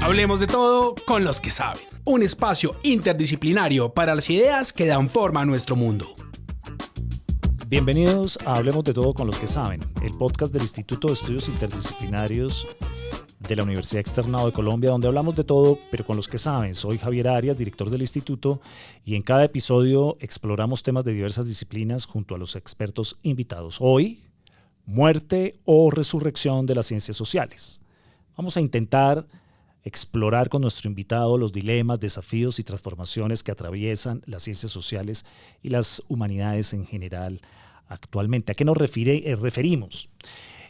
Hablemos de todo con los que saben. Un espacio interdisciplinario para las ideas que dan forma a nuestro mundo. Bienvenidos a Hablemos de todo con los que saben, el podcast del Instituto de Estudios Interdisciplinarios de la Universidad Externado de Colombia, donde hablamos de todo, pero con los que saben. Soy Javier Arias, director del instituto, y en cada episodio exploramos temas de diversas disciplinas junto a los expertos invitados. Hoy, muerte o resurrección de las ciencias sociales. Vamos a intentar explorar con nuestro invitado los dilemas, desafíos y transformaciones que atraviesan las ciencias sociales y las humanidades en general actualmente. ¿A qué nos referimos?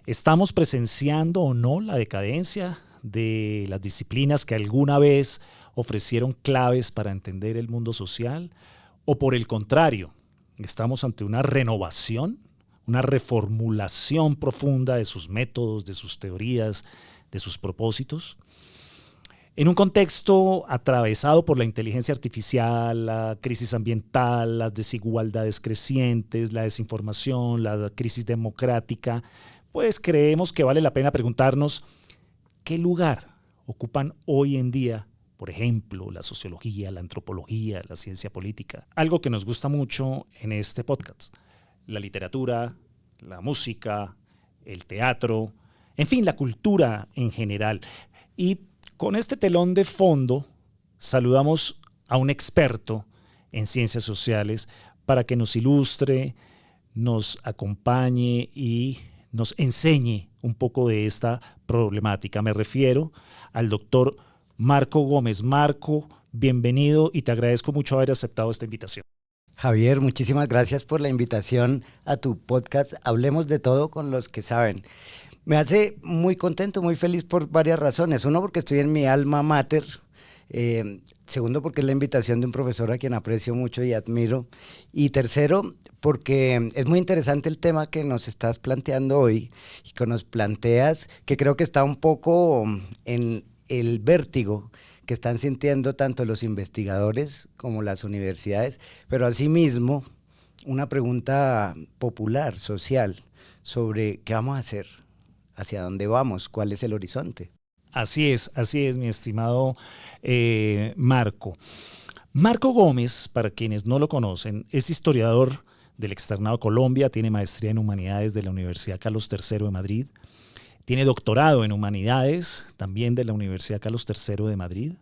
¿Estamos presenciando o no la decadencia de las disciplinas que alguna vez ofrecieron claves para entender el mundo social? ¿O por el contrario, estamos ante una renovación, una reformulación profunda de sus métodos, de sus teorías, de sus propósitos? En un contexto atravesado por la inteligencia artificial, la crisis ambiental, las desigualdades crecientes, la desinformación, la crisis democrática, pues creemos que vale la pena preguntarnos qué lugar ocupan hoy en día, por ejemplo, la sociología, la antropología, la ciencia política. Algo que nos gusta mucho en este podcast, la literatura, la música, el teatro, en fin, la cultura en general. Y con este telón de fondo, saludamos a un experto en ciencias sociales para que nos ilustre, nos acompañe y nos enseñe un poco de esta problemática. Me refiero al doctor Marco Gómez. Marco, bienvenido y te agradezco mucho haber aceptado esta invitación. Javier, muchísimas gracias por la invitación a tu podcast. Hablemos de todo con los que saben. Me hace muy contento, muy feliz por varias razones. Uno, porque estoy en mi alma mater. Segundo, porque es la invitación de un profesor a quien aprecio mucho y admiro. Y tercero, porque es muy interesante el tema que nos estás planteando hoy y que nos planteas, que creo que está un poco en el vértigo que están sintiendo tanto los investigadores como las universidades, pero asimismo una pregunta popular, social, sobre qué vamos a hacer, hacia dónde vamos, cuál es el horizonte. Así es, mi estimado Marco. Marco Gómez, para quienes no lo conocen, es historiador del Externado Colombia, tiene maestría en Humanidades de la Universidad Carlos III de Madrid, tiene doctorado en Humanidades también de la Universidad Carlos III de Madrid.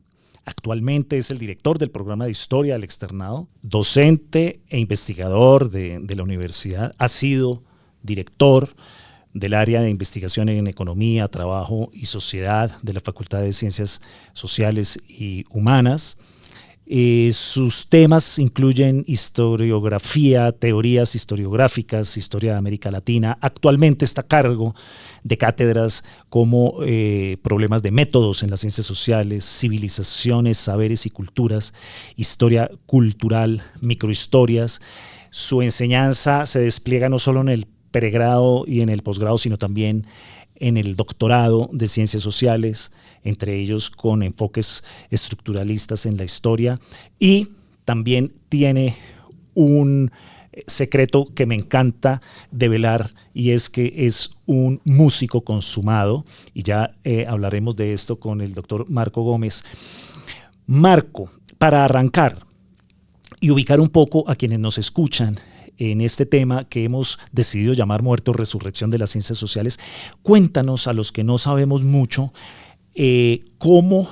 Actualmente es el director del programa de Historia del Externado, docente e investigador de la universidad. Ha sido director del área de investigación en economía, trabajo y sociedad de la Facultad de Ciencias Sociales y Humanas. Sus temas incluyen historiografía, teorías historiográficas, historia de América Latina. Actualmente está a cargo de cátedras como problemas de métodos en las ciencias sociales, civilizaciones, saberes y culturas, historia cultural, microhistorias. Su enseñanza se despliega no solo en el pregrado y en el posgrado, sino también en el doctorado de ciencias sociales, entre ellos con enfoques estructuralistas en la historia, y también tiene un secreto que me encanta develar, y es que es un músico consumado, y ya hablaremos de esto con el doctor Marco Gómez. Marco, para arrancar y ubicar un poco a quienes nos escuchan en este tema que hemos decidido llamar muerte o resurrección de las ciencias sociales, cuéntanos a los que no sabemos mucho cómo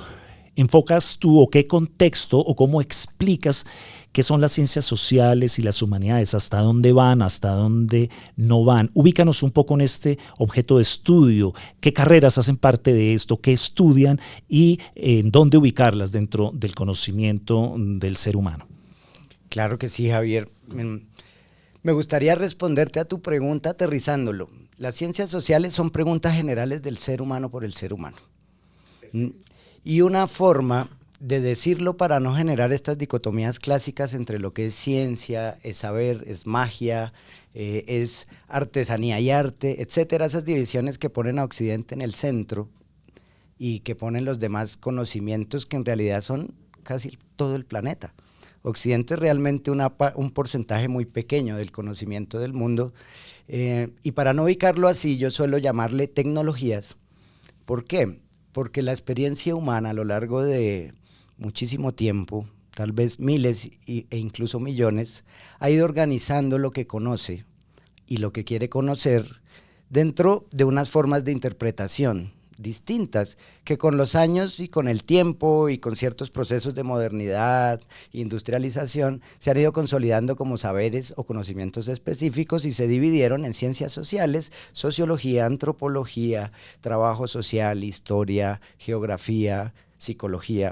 enfocas tú o qué contexto o cómo explicas qué son las ciencias sociales y las humanidades, hasta dónde van, hasta dónde no van. Ubícanos un poco en este objeto de estudio, qué carreras hacen parte de esto, qué estudian y en dónde ubicarlas dentro del conocimiento del ser humano. Claro que sí, Javier. Me gustaría responderte a tu pregunta aterrizándolo. Las ciencias sociales son preguntas generales del ser humano por el ser humano. Y una forma de decirlo para no generar estas dicotomías clásicas entre lo que es ciencia, es saber, es magia, es artesanía y arte, etcétera, esas divisiones que ponen a Occidente en el centro y que ponen los demás conocimientos que en realidad son casi todo el planeta. Occidente es realmente un porcentaje muy pequeño del conocimiento del mundo, y para no ubicarlo así, yo suelo llamarle tecnologías. ¿Por qué? porque la experiencia humana a lo largo de muchísimo tiempo, tal vez miles e incluso millones, ha ido organizando lo que conoce y lo que quiere conocer dentro de unas formas de interpretación distintas que con los años y con el tiempo y con ciertos procesos de modernidad, industrialización, se han ido consolidando como saberes o conocimientos específicos y se dividieron en ciencias sociales, sociología, antropología, trabajo social, historia, geografía, psicología,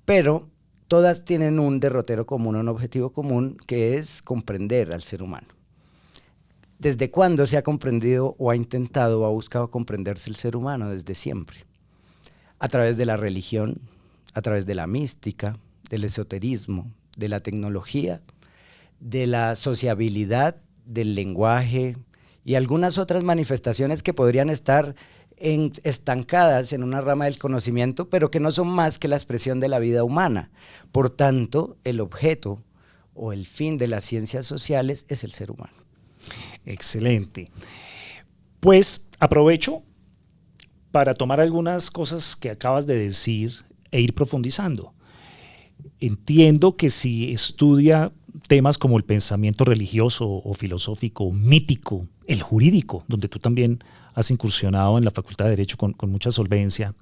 pero todas tienen un derrotero común, un objetivo común, que es comprender al ser humano. ¿Desde cuándo se ha comprendido o ha intentado o ha buscado comprenderse el ser humano? Desde siempre. A través de la religión, a través de la mística, del esoterismo, de la tecnología, de la sociabilidad, del lenguaje y algunas otras manifestaciones que podrían estar estancadas en una rama del conocimiento, pero que no son más que la expresión de la vida humana. Por tanto, el objeto o el fin de las ciencias sociales es el ser humano. Excelente. Pues aprovecho para tomar algunas cosas que acabas de decir e ir profundizando. Entiendo que si estudia temas como el pensamiento religioso o filosófico, mítico, el jurídico, donde tú también has incursionado en la Facultad de Derecho con mucha solvencia,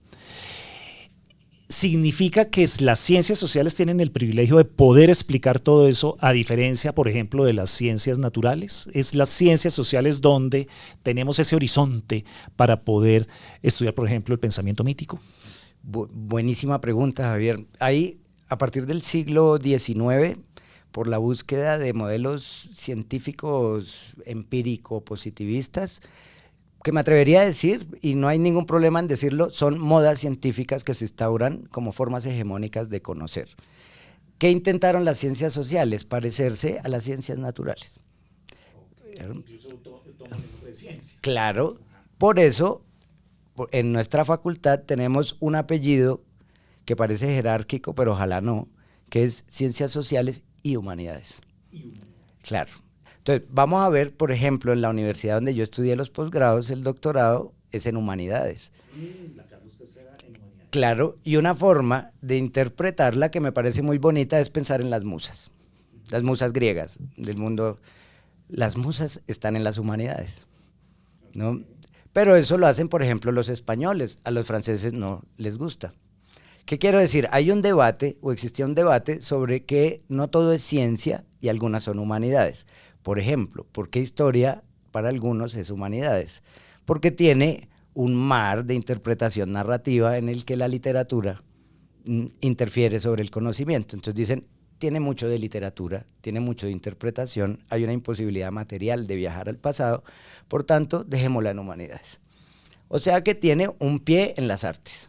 significa que las ciencias sociales tienen el privilegio de poder explicar todo eso, a diferencia, por ejemplo, de las ciencias naturales. Es las ciencias sociales donde tenemos ese horizonte para poder estudiar, por ejemplo, el pensamiento mítico. Buenísima pregunta, Javier. Ahí, a partir del siglo XIX, por la búsqueda de modelos científicos empírico-positivistas, que me atrevería a decir, y no hay ningún problema en decirlo, son modas científicas que se instauran como formas hegemónicas de conocer. ¿Qué intentaron las ciencias sociales? Parecerse a las ciencias naturales. Incluso toman el nombre de ciencia. Claro, por eso en nuestra facultad tenemos un apellido que parece jerárquico, pero ojalá no, que es Ciencias Sociales y Humanidades. Claro. Entonces, vamos a ver, por ejemplo, en la universidad donde yo estudié los posgrados, el doctorado es en Humanidades. La Carlos III en Humanidades. Claro, y una forma de interpretarla que me parece muy bonita es pensar en las musas griegas del mundo. Las musas están en las humanidades, ¿no? Pero eso lo hacen, por ejemplo, los españoles, a los franceses no les gusta. ¿Qué quiero decir? Hay un debate, o existía un debate, sobre que no todo es ciencia y algunas son humanidades. Por ejemplo, ¿por qué historia para algunos es humanidades? Porque tiene un mar de interpretación narrativa en el que la literatura interfiere sobre el conocimiento. Entonces dicen, tiene mucho de literatura, tiene mucho de interpretación, hay una imposibilidad material de viajar al pasado, por tanto, dejémosla en humanidades. O sea que tiene un pie en las artes.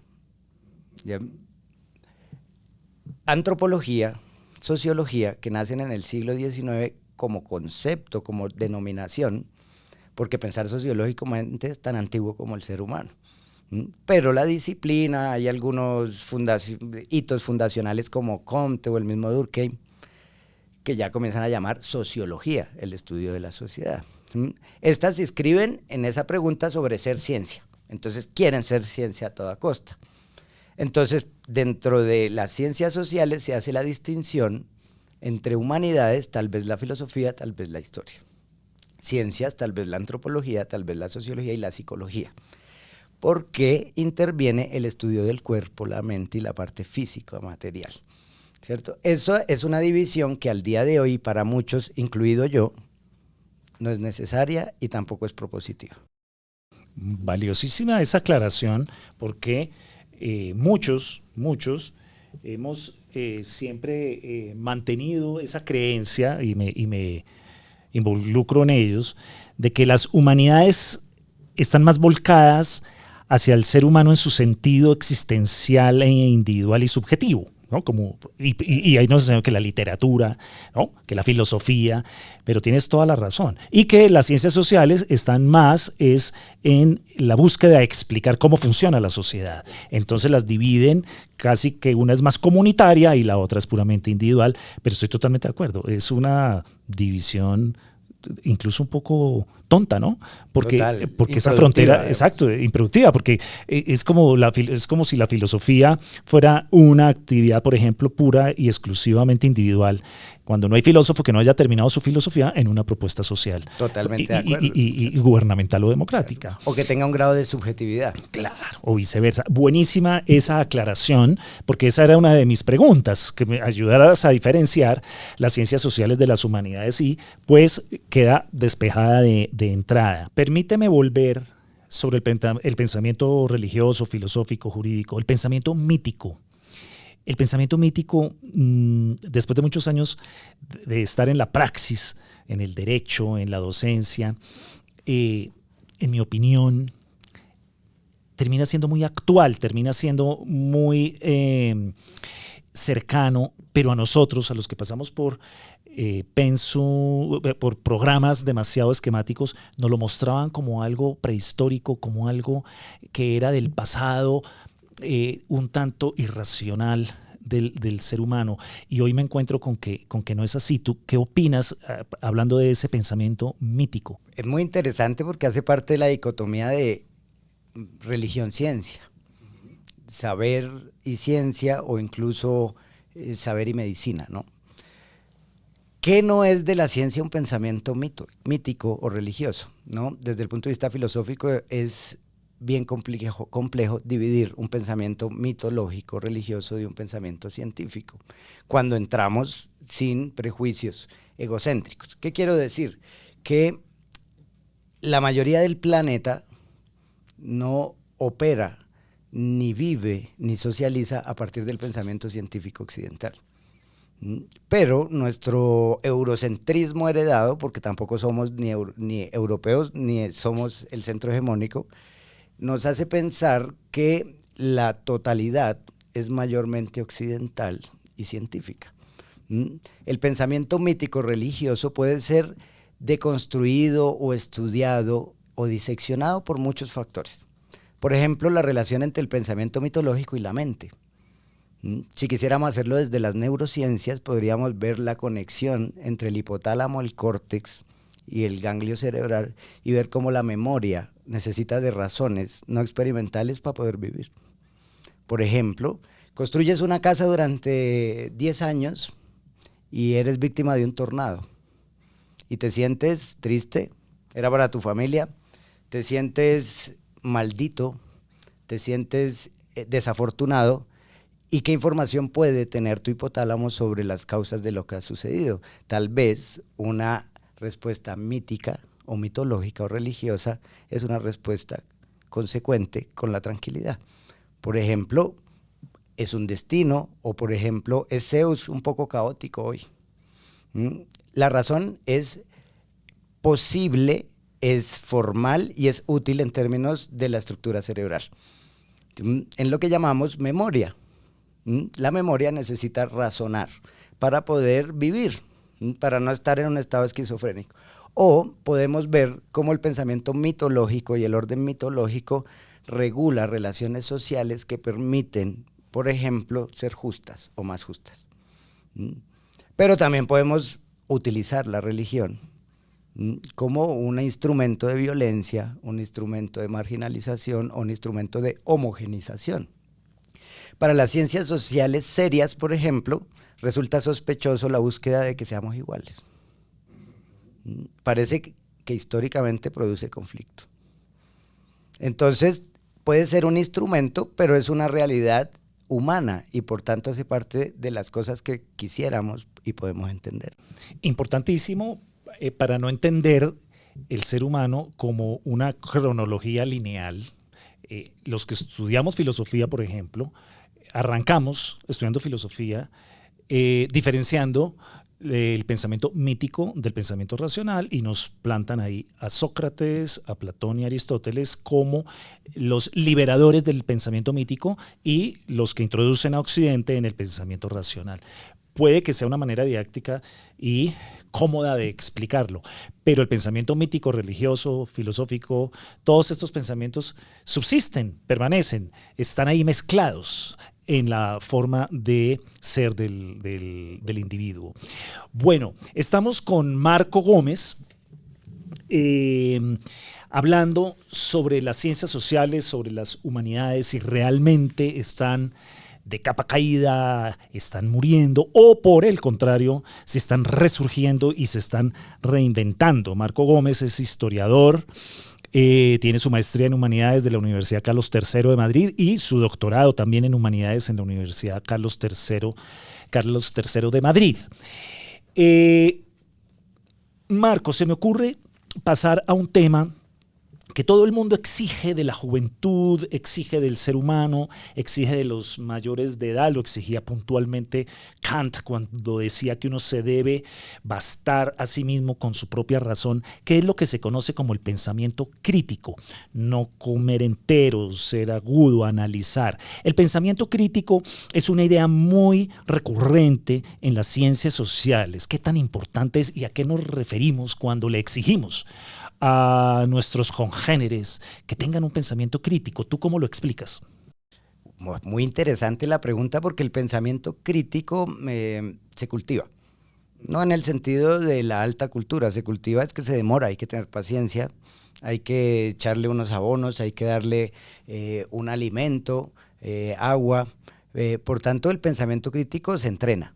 ¿Ya? Antropología, sociología, que nacen en el siglo XIX como concepto, como denominación, porque pensar sociológicamente es tan antiguo como el ser humano. Pero la disciplina, hay algunos hitos fundacionales como Comte o el mismo Durkheim, que ya comienzan a llamar sociología, el estudio de la sociedad. Estas se inscriben en esa pregunta sobre ser ciencia, entonces quieren ser ciencia a toda costa. Entonces, dentro de las ciencias sociales se hace la distinción entre humanidades, tal vez la filosofía, tal vez la historia. Ciencias, tal vez la antropología, tal vez la sociología y la psicología. Porque interviene el estudio del cuerpo, la mente y la parte física, material, ¿cierto? Eso es una división que al día de hoy, para muchos, incluido yo, no es necesaria y tampoco es propositiva. Valiosísima esa aclaración, porque muchos hemos siempre mantenido esa creencia, y me involucro en ellos, de que las humanidades están más volcadas hacia el ser humano en su sentido existencial e individual y subjetivo, ¿no? Y ahí nos enseñan que la literatura, ¿no? Que la filosofía, pero tienes toda la razón. Y que las ciencias sociales están más en la búsqueda de explicar cómo funciona la sociedad. Entonces las dividen, casi que una es más comunitaria y la otra es puramente individual, pero estoy totalmente de acuerdo. Es una división incluso un poco tonta, ¿no? Porque, Total, porque esa improductiva, frontera, además. exacto, improductiva, porque es como si la filosofía fuera una actividad, por ejemplo, pura y exclusivamente individual, cuando no hay filósofo que no haya terminado su filosofía en una propuesta social Totalmente de acuerdo. y gubernamental o democrática. O que tenga un grado de subjetividad. Claro, o viceversa. Buenísima esa aclaración, porque esa era una de mis preguntas, que me ayudaras a diferenciar las ciencias sociales de las humanidades y pues queda despejada de entrada. Permíteme volver sobre el pensamiento religioso, filosófico, jurídico, el pensamiento mítico. El pensamiento mítico, después de muchos años de estar en la praxis, en el derecho, en la docencia, en mi opinión, termina siendo muy actual, termina siendo muy cercano, pero a nosotros, a los que pasamos por programas demasiado esquemáticos, nos lo mostraban como algo prehistórico, como algo que era del pasado, un tanto irracional del ser humano. Y hoy me encuentro con que no es así. ¿Tú qué opinas hablando de ese pensamiento mítico? Es muy interesante porque hace parte de la dicotomía de religión-ciencia, saber y ciencia, o incluso saber y medicina, ¿no? ¿Qué no es de la ciencia un pensamiento mítico o religioso, ¿no? Desde el punto de vista filosófico es bien complejo dividir un pensamiento mitológico religioso de un pensamiento científico, cuando entramos sin prejuicios egocéntricos. ¿Qué quiero decir? Que la mayoría del planeta no opera, ni vive, ni socializa a partir del pensamiento científico occidental. Pero nuestro eurocentrismo heredado, porque tampoco somos ni europeos, ni somos el centro hegemónico, nos hace pensar que la totalidad es mayormente occidental y científica. El pensamiento mítico religioso puede ser deconstruido o estudiado o diseccionado por muchos factores. Por ejemplo, la relación entre el pensamiento mitológico y la mente. Si quisiéramos hacerlo desde las neurociencias, podríamos ver la conexión entre el hipotálamo, el córtex y el ganglio cerebral y ver cómo la memoria necesita de razones no experimentales para poder vivir. Por ejemplo, construyes una casa durante 10 años y eres víctima de un tornado y te sientes triste, era para tu familia, te sientes maldito, te sientes desafortunado. ¿Y qué información puede tener tu hipotálamo sobre las causas de lo que ha sucedido? Tal vez una respuesta mítica o mitológica o religiosa es una respuesta consecuente con la tranquilidad. Por ejemplo, es un destino, o por ejemplo, es Zeus un poco caótico hoy. La razón es posible, es formal y es útil en términos de la estructura cerebral. En lo que llamamos memoria. La memoria necesita razonar para poder vivir, para no estar en un estado esquizofrénico. O podemos ver cómo el pensamiento mitológico y el orden mitológico regula relaciones sociales que permiten, por ejemplo, ser justas o más justas. Pero también podemos utilizar la religión como un instrumento de violencia, un instrumento de marginalización o un instrumento de homogenización. Para las ciencias sociales serias, por ejemplo, resulta sospechoso la búsqueda de que seamos iguales. Parece que históricamente produce conflicto. Entonces, puede ser un instrumento, pero es una realidad humana y por tanto hace parte de las cosas que quisiéramos y podemos entender. Importantísimo para no entender el ser humano como una cronología lineal. Los que estudiamos filosofía, por ejemplo, arrancamos estudiando filosofía, diferenciando el pensamiento mítico del pensamiento racional y nos plantan ahí a Sócrates, a Platón y a Aristóteles como los liberadores del pensamiento mítico y los que introducen a Occidente en el pensamiento racional. Puede que sea una manera didáctica y cómoda de explicarlo, pero el pensamiento mítico, religioso, filosófico, todos estos pensamientos subsisten, permanecen, están ahí mezclados en la forma de ser del individuo. Bueno, estamos con Marco Gómez, hablando sobre las ciencias sociales, sobre las humanidades, si realmente están de capa caída, están muriendo, o por el contrario, se están resurgiendo y se están reinventando. Marco Gómez es historiador, tiene su maestría en Humanidades de la Universidad Carlos III de Madrid y su doctorado también en Humanidades en la Universidad Carlos III de Madrid. Marco, se me ocurre pasar a un tema que todo el mundo exige de la juventud, exige del ser humano, exige de los mayores de edad, lo exigía puntualmente Kant cuando decía que uno se debe bastar a sí mismo con su propia razón, que es lo que se conoce como el pensamiento crítico. No comer enteros, ser agudo, analizar. El pensamiento crítico es una idea muy recurrente en las ciencias sociales. ¿Qué tan importante es y a qué nos referimos cuando le exigimos a nuestros congéneres que tengan un pensamiento crítico? ¿Tú cómo lo explicas? Muy interesante la pregunta, porque el pensamiento crítico se cultiva. No en el sentido de la alta cultura, se cultiva es que se demora, hay que tener paciencia, hay que echarle unos abonos, hay que darle un alimento, agua. Por tanto, el pensamiento crítico se entrena.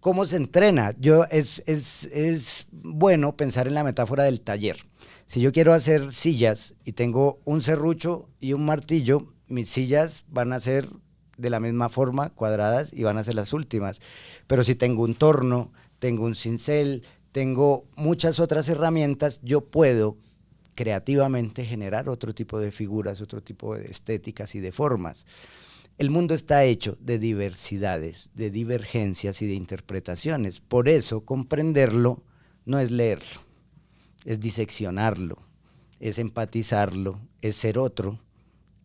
¿Cómo se entrena? Es bueno pensar en la metáfora del taller. Si yo quiero hacer sillas y tengo un serrucho y un martillo, mis sillas van a ser de la misma forma, cuadradas, y van a ser las últimas. Pero si tengo un torno, tengo un cincel, tengo muchas otras herramientas, yo puedo creativamente generar otro tipo de figuras, otro tipo de estéticas y de formas. El mundo está hecho de diversidades, de divergencias y de interpretaciones. Por eso, comprenderlo no es leerlo, es diseccionarlo, es empatizarlo, es ser otro,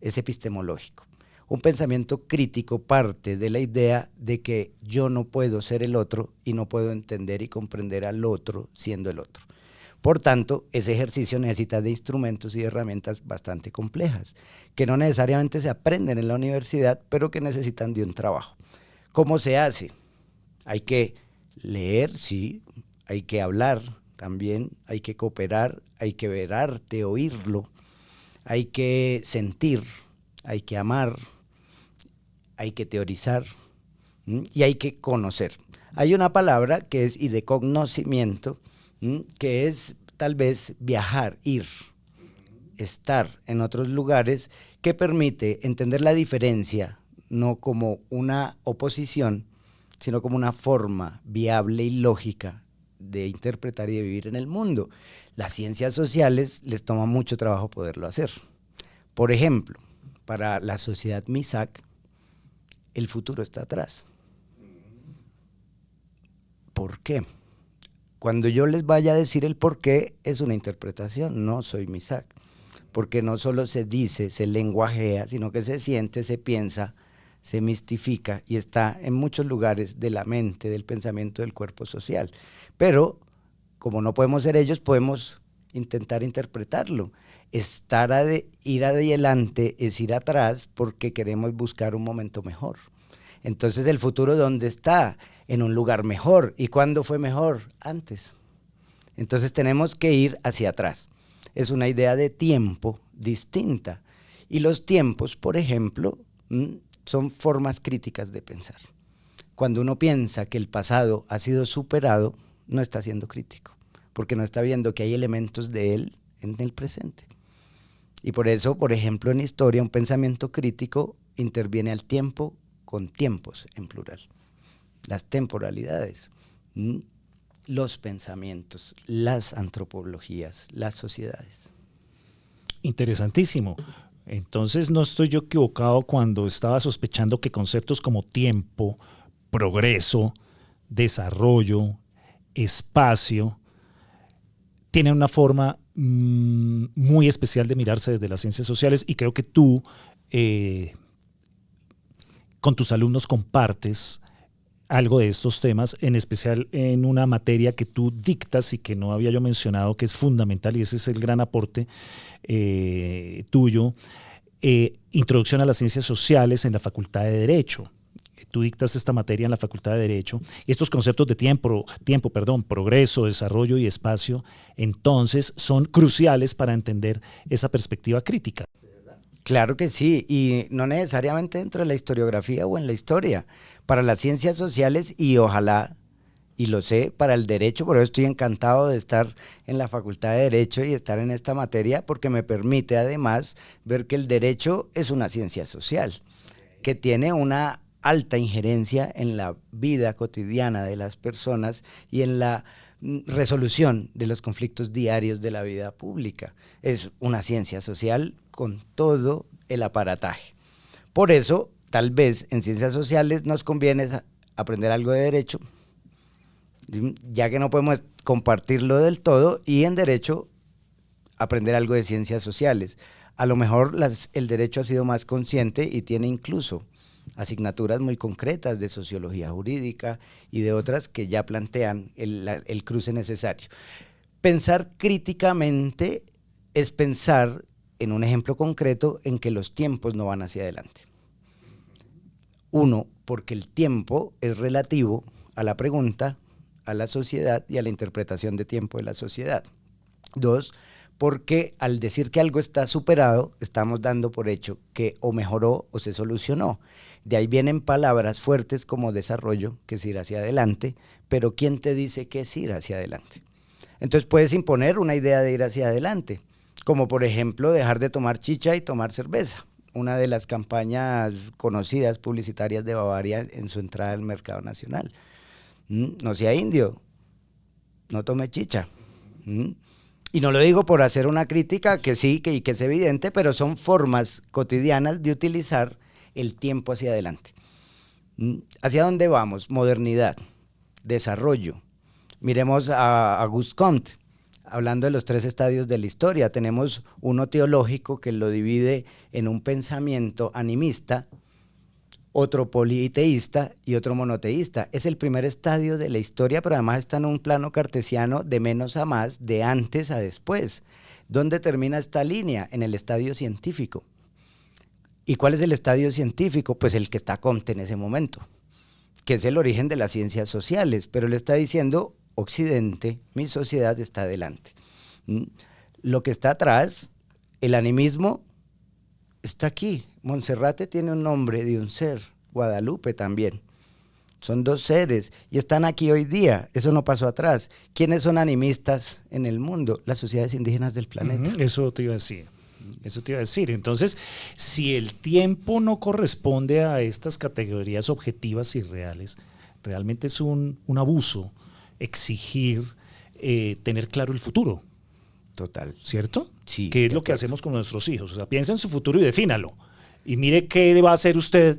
es epistemológico. Un pensamiento crítico parte de la idea de que yo no puedo ser el otro y no puedo entender y comprender al otro siendo el otro. Por tanto, ese ejercicio necesita de instrumentos y de herramientas bastante complejas, que no necesariamente se aprenden en la universidad, pero que necesitan de un trabajo. ¿Cómo se hace? Hay que leer, sí, hay que hablar también, hay que cooperar, hay que ver arte, oírlo, hay que sentir, hay que amar, hay que teorizar y hay que conocer. Hay una palabra que es idecognoscimiento, que es tal vez viajar, ir, estar en otros lugares, que permite entender la diferencia no como una oposición, sino como una forma viable y lógica de interpretar y de vivir en el mundo. Las ciencias sociales les toma mucho trabajo poderlo hacer. Por ejemplo, para la sociedad Misak, el futuro está atrás. ¿Por qué? Cuando yo les vaya a decir el por qué, es una interpretación, no soy Misak. Porque no solo se dice, se lenguajea, sino que se siente, se piensa, se mistifica y está en muchos lugares de la mente, del pensamiento, del cuerpo social. Pero, como no podemos ser ellos, podemos intentar interpretarlo. Ir adelante es ir atrás porque queremos buscar un momento mejor. Entonces, ¿el futuro dónde está? En un lugar mejor. ¿Y cuándo fue mejor? Antes. Entonces tenemos que ir hacia atrás. Es una idea de tiempo distinta. Y los tiempos, por ejemplo, son formas críticas de pensar. Cuando uno piensa que el pasado ha sido superado, no está siendo crítico, porque no está viendo que hay elementos de él en el presente. Y por eso, por ejemplo, en historia, un pensamiento crítico interviene al tiempo con tiempos en plural. Las temporalidades, los pensamientos, las antropologías, las sociedades. Interesantísimo. Entonces no estoy yo equivocado cuando estaba sospechando que conceptos como tiempo, progreso, desarrollo, espacio, tienen una forma muy especial de mirarse desde las ciencias sociales, y creo que tú con tus alumnos compartes algo de estos temas, en especial en una materia que tú dictas y que no había yo mencionado, que es fundamental, y ese es el gran aporte tuyo, Introducción a las Ciencias Sociales en la Facultad de Derecho. tú dictas esta materia en la Facultad de Derecho, y estos conceptos de tiempo, progreso, desarrollo y espacio, entonces son cruciales para entender esa perspectiva crítica. Claro que sí, y no necesariamente dentro de la historiografía o en la historia. Para las ciencias sociales y ojalá, y lo sé, para el derecho, por eso estoy encantado de estar en la Facultad de Derecho y estar en esta materia, porque me permite además ver que el derecho es una ciencia social, que tiene una alta injerencia en la vida cotidiana de las personas y en la resolución de los conflictos diarios de la vida pública. Es una ciencia social con todo el aparataje. Por eso, tal vez en ciencias sociales nos conviene aprender algo de derecho, ya que no podemos compartirlo del todo, y en derecho aprender algo de ciencias sociales. A lo mejor el derecho ha sido más consciente y tiene incluso asignaturas muy concretas de sociología jurídica y de otras que ya plantean el cruce necesario. Pensar críticamente es pensar en un ejemplo concreto en que los tiempos no van hacia adelante. Uno, porque el tiempo es relativo a la pregunta, a la sociedad y a la interpretación de tiempo de la sociedad. Dos, porque al decir que algo está superado, estamos dando por hecho que o mejoró o se solucionó. De ahí vienen palabras fuertes como desarrollo, que es ir hacia adelante, pero ¿quién te dice qué es ir hacia adelante? Entonces puedes imponer una idea de ir hacia adelante, como por ejemplo dejar de tomar chicha y tomar cerveza, una de las campañas conocidas publicitarias de Bavaria en su entrada al mercado nacional. No sea indio, no tome chicha. Y no lo digo por hacer una crítica, que sí, que es evidente, pero son formas cotidianas de utilizar el tiempo hacia adelante. ¿Hacia dónde vamos? Modernidad, desarrollo. Miremos a Auguste Comte, hablando de los 3 estadios de la historia. Tenemos uno teológico que lo divide en un pensamiento animista, otro politeísta y otro monoteísta. Es el primer estadio de la historia, pero además está en un plano cartesiano de menos a más, de antes a después. ¿Dónde termina esta línea? En el estadio científico. ¿Y cuál es el estadio científico? Pues el que está Comte en ese momento, que es el origen de las ciencias sociales, pero le está diciendo: Occidente, mi sociedad está adelante. Lo que está atrás, el animismo, está aquí. Monserrate tiene un nombre de un ser, Guadalupe también. Son 2 seres y están aquí hoy día. Eso no pasó atrás. ¿Quiénes son animistas en el mundo? Las sociedades indígenas del planeta. Eso te iba a decir. Entonces, si el tiempo no corresponde a estas categorías objetivas y reales, realmente es un abuso exigir tener claro el futuro. Total. ¿Cierto? Sí. Que es lo que hacemos con nuestros hijos. O sea, piensa en su futuro y defínalo. Y mire qué va a hacer usted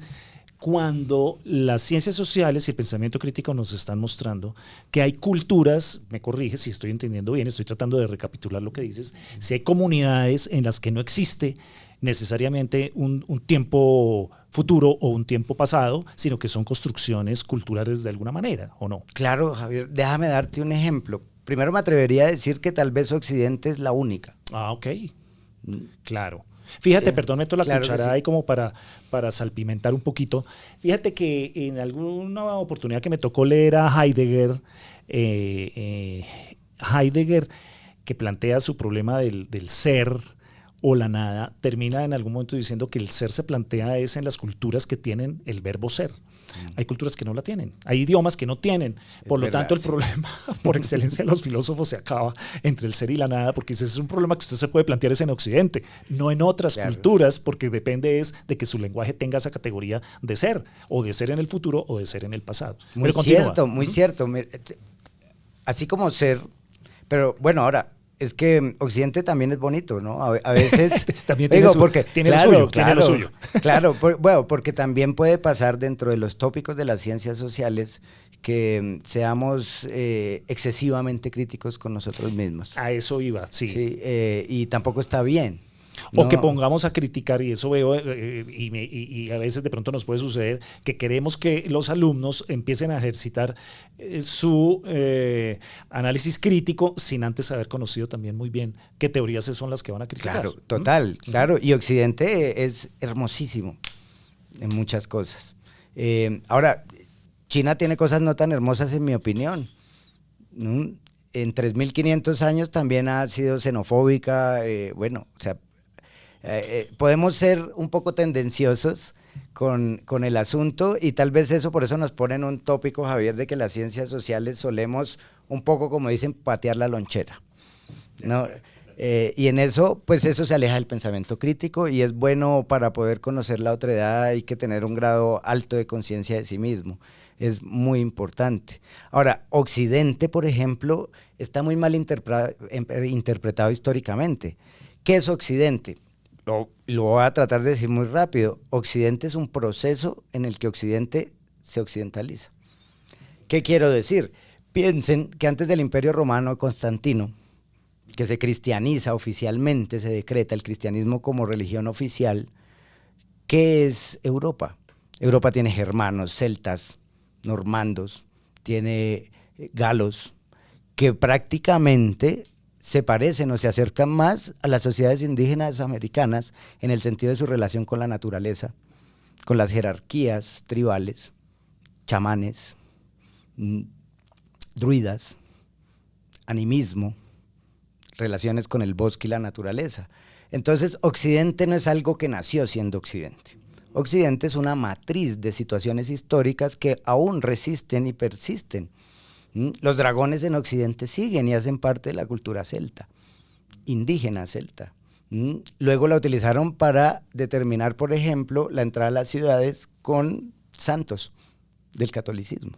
cuando las ciencias sociales y el pensamiento crítico nos están mostrando que hay culturas, me corrige si estoy entendiendo bien, estoy tratando de recapitular lo que dices, si hay comunidades en las que no existe necesariamente un tiempo futuro o un tiempo pasado, sino que son construcciones culturales de alguna manera, ¿o no? Claro, Javier, déjame darte un ejemplo. Primero me atrevería a decir que tal vez Occidente es la única. Ah, ok. Claro. Fíjate, perdón, meto la cucharada sí. ahí como para salpimentar un poquito. Fíjate que en alguna oportunidad que me tocó leer a Heidegger, Heidegger, que plantea su problema del ser o la nada, termina en algún momento diciendo que el ser se plantea es en las culturas que tienen el verbo ser. Hay culturas que no la tienen, hay idiomas que no tienen, por lo tanto el problema por excelencia de los filósofos se acaba entre el ser y la nada, porque ese es un problema que usted se puede plantear es en Occidente, no en otras culturas, porque depende es de que su lenguaje tenga esa categoría de ser, o de ser en el futuro o de ser en el pasado. Muy cierto, muy cierto, así como ser, pero bueno, ahora es que Occidente también es bonito, ¿no? A veces también tiene, tiene lo suyo. Claro, bueno, porque también puede pasar dentro de los tópicos de las ciencias sociales que seamos excesivamente críticos con nosotros mismos. A eso iba, sí. Y tampoco está bien. O que pongamos a criticar, y eso veo, y a veces de pronto nos puede suceder, que queremos que los alumnos empiecen a ejercitar su análisis crítico sin antes haber conocido también muy bien qué teorías son las que van a criticar. Claro, total, claro. Y Occidente es hermosísimo en muchas cosas. Ahora, China tiene cosas no tan hermosas en mi opinión, ¿no? En 3.500 años también ha sido xenofóbica, podemos ser un poco tendenciosos con el asunto y tal vez eso por eso nos pone en un tópico, Javier, de que las ciencias sociales solemos un poco, como dicen, patear la lonchera, ¿no? Y en eso, pues eso se aleja del pensamiento crítico y es bueno para poder conocer la otredad, hay que tener un grado alto de conciencia de sí mismo, es muy importante. Ahora, Occidente, por ejemplo, está muy mal interpretado históricamente. ¿Qué es Occidente? Lo voy a tratar de decir muy rápido. Occidente es un proceso en el que Occidente se occidentaliza. ¿Qué quiero decir? Piensen que antes del Imperio Romano, Constantino, que se cristianiza oficialmente, se decreta el cristianismo como religión oficial, ¿qué es Europa? Europa tiene germanos, celtas, normandos, tiene galos, que prácticamente se parecen o se acercan más a las sociedades indígenas americanas en el sentido de su relación con la naturaleza, con las jerarquías tribales, chamanes, druidas, animismo, relaciones con el bosque y la naturaleza. Entonces, Occidente no es algo que nació siendo Occidente. Occidente es una matriz de situaciones históricas que aún resisten y persisten. Los dragones en Occidente siguen y hacen parte de la cultura celta, indígena celta. Luego la utilizaron para determinar, por ejemplo, la entrada a las ciudades con santos del catolicismo.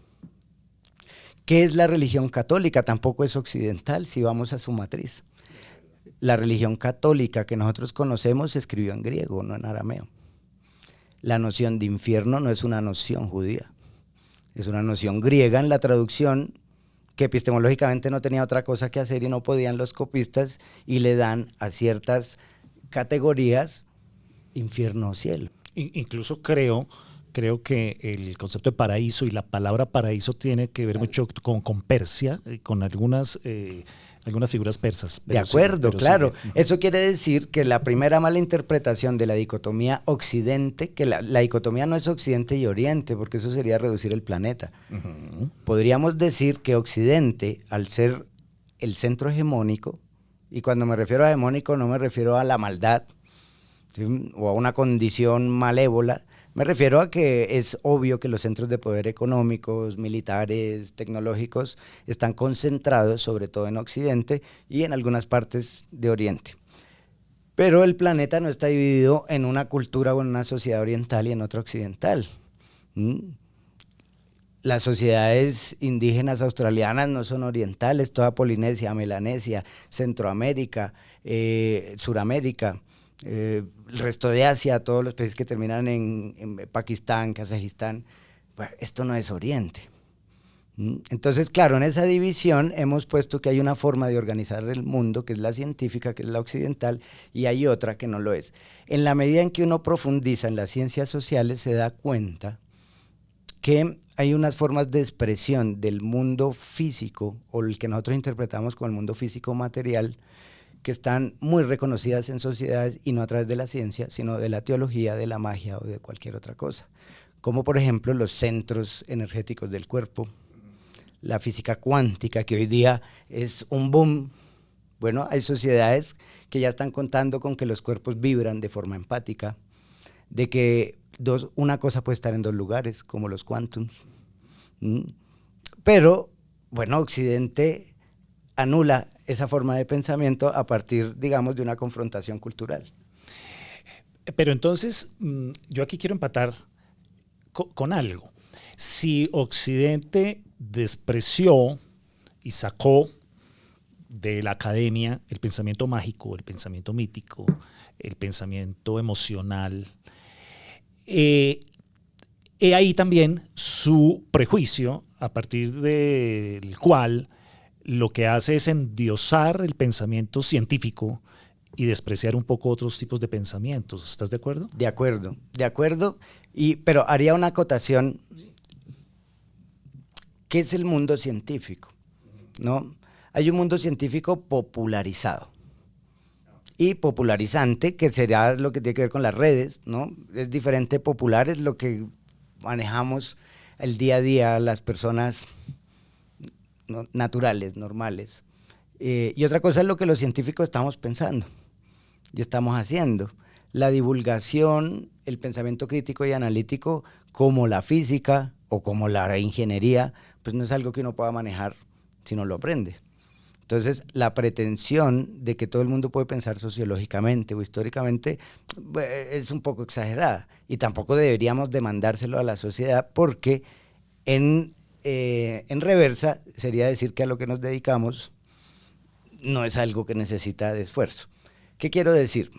¿Qué es la religión católica? Tampoco es occidental si vamos a su matriz. La religión católica que nosotros conocemos se escribió en griego, no en arameo. La noción de infierno no es una noción judía, es una noción griega en la traducción que epistemológicamente no tenía otra cosa que hacer y no podían los copistas y le dan a ciertas categorías infierno o cielo. Incluso creo que el concepto de paraíso y la palabra paraíso tiene que ver mucho con Persia, con algunas figuras persas. De acuerdo, claro. Sí. Eso quiere decir que la primera mala interpretación de la dicotomía occidente, que la dicotomía no es occidente y oriente, porque eso sería reducir el planeta. Podríamos decir que occidente, al ser el centro hegemónico, y cuando me refiero a hegemónico no me refiero a la maldad, ¿sí? O a una condición malévola, me refiero a que es obvio que los centros de poder económicos, militares, tecnológicos están concentrados sobre todo en Occidente y en algunas partes de Oriente. Pero el planeta no está dividido en una cultura o en una sociedad oriental y en otra occidental. Las sociedades indígenas australianas no son orientales, toda Polinesia, Melanesia, Centroamérica, Suramérica, el resto de Asia, todos los países que terminan en Pakistán, Kazajistán, bueno, esto no es Oriente. Entonces, claro, en esa división hemos puesto que hay una forma de organizar el mundo, que es la científica, que es la occidental, y hay otra que no lo es. En la medida en que uno profundiza en las ciencias sociales, se da cuenta que hay unas formas de expresión del mundo físico, o el que nosotros interpretamos como el mundo físico material, que están muy reconocidas en sociedades y no a través de la ciencia, sino de la teología, de la magia o de cualquier otra cosa. Como por ejemplo los centros energéticos del cuerpo, la física cuántica, que hoy día es un boom. Bueno, hay sociedades que ya están contando con que los cuerpos vibran de forma empática, de que una cosa puede estar en dos lugares, como los quantums. Pero, bueno, Occidente anula esa forma de pensamiento a partir, digamos, de una confrontación cultural. Pero entonces, yo aquí quiero empatar con algo. Si Occidente despreció y sacó de la academia el pensamiento mágico, el pensamiento mítico, el pensamiento emocional, he ahí también su prejuicio, a partir del cual lo que hace es endiosar el pensamiento científico y despreciar un poco otros tipos de pensamientos. ¿Estás de acuerdo? De acuerdo. Pero haría una acotación. ¿Qué es el mundo científico? ¿No? Hay un mundo científico popularizado y popularizante, que será lo que tiene que ver con las redes, ¿no? Es diferente. Popular es lo que manejamos el día a día las personas naturales, normales. Y otra cosa es lo que los científicos estamos pensando y estamos haciendo. La divulgación, el pensamiento crítico y analítico, como la física o como la ingeniería, pues no es algo que uno pueda manejar si no lo aprende. Entonces, la pretensión de que todo el mundo puede pensar sociológicamente o históricamente es un poco exagerada, y tampoco deberíamos demandárselo a la sociedad, porque en reversa sería decir que a lo que nos dedicamos no es algo que necesita de esfuerzo. ¿Qué quiero decir?